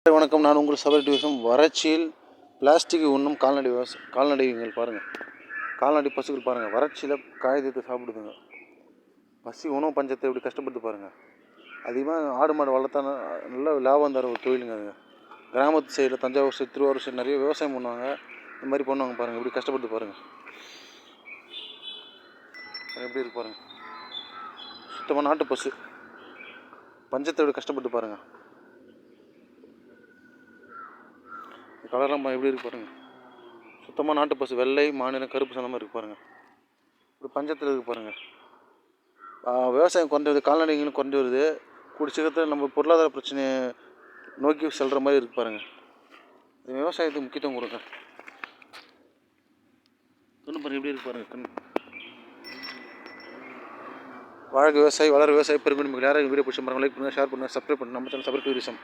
வணக்கம். நான் உங்கள் சபரி டிவிஷன். வறட்சியில் பிளாஸ்டிக் உண்ணும் கால்நடைகள் பாருங்கள். கால்நடை பசுக்கள் பாருங்கள், வறட்சியில் காகிதத்தை சாப்பிடுதுங்க. பசி உணவு பஞ்சத்தை எப்படி கஷ்டப்பட்டு பாருங்கள். அதிகமாக ஆடு மாடு வளர்த்தா நல்ல லாபம் தர ஒரு தொழிலுங்க அதுங்க. கிராமத்து சைடில் தஞ்சாவூர் சைடு, திருவாரூர் சைடு நிறைய விவசாயம் பண்ணுவாங்க. இந்த மாதிரி பண்ணுவாங்க பாருங்கள். எப்படி கஷ்டப்பட்டு பாருங்கள். எப்படி இருக்கு பாருங்கள். சுத்தமாக நாட்டு பசு பஞ்சத்தை எப்படி கஷ்டப்பட்டு பாருங்கள். கலர்லாம் எப்படி இருக்கு பாருங்கள். சுத்தமாக நாட்டு பசு, வெள்ளை மாநிலம் கருப்பு சொன்ன மாதிரி இருக்கு பாருங்கள். இப்படி பஞ்சத்தில் இருக்கு பாருங்கள். விவசாயம் குறைஞ்சி வருது, கால்நடைகளும் குறைஞ்சி வருது. கூடிய சீக்கிரத்தில் நம்ம பொருளாதார பிரச்சனையை நோக்கி செல்கிற மாதிரி இருக்கு பாருங்கள். விவசாயத்துக்கு முக்கியத்துவம் கொடுங்க. கண்ணு பாருங்கள் எப்படி இருக்கு பாருங்கள். கண் வாழ்க விவசாயி, வளர விவசாயி, பெருங்குடி. யாரும் வீடியோ பிடிச்ச பாருங்கள். லைக் பண்ணுங்கள், ஷேர் பண்ணுங்கள், சப்ஸ்கிரைப் பண்ணுங்கள். நம்ம சேனல் சபரி டூரிசம்.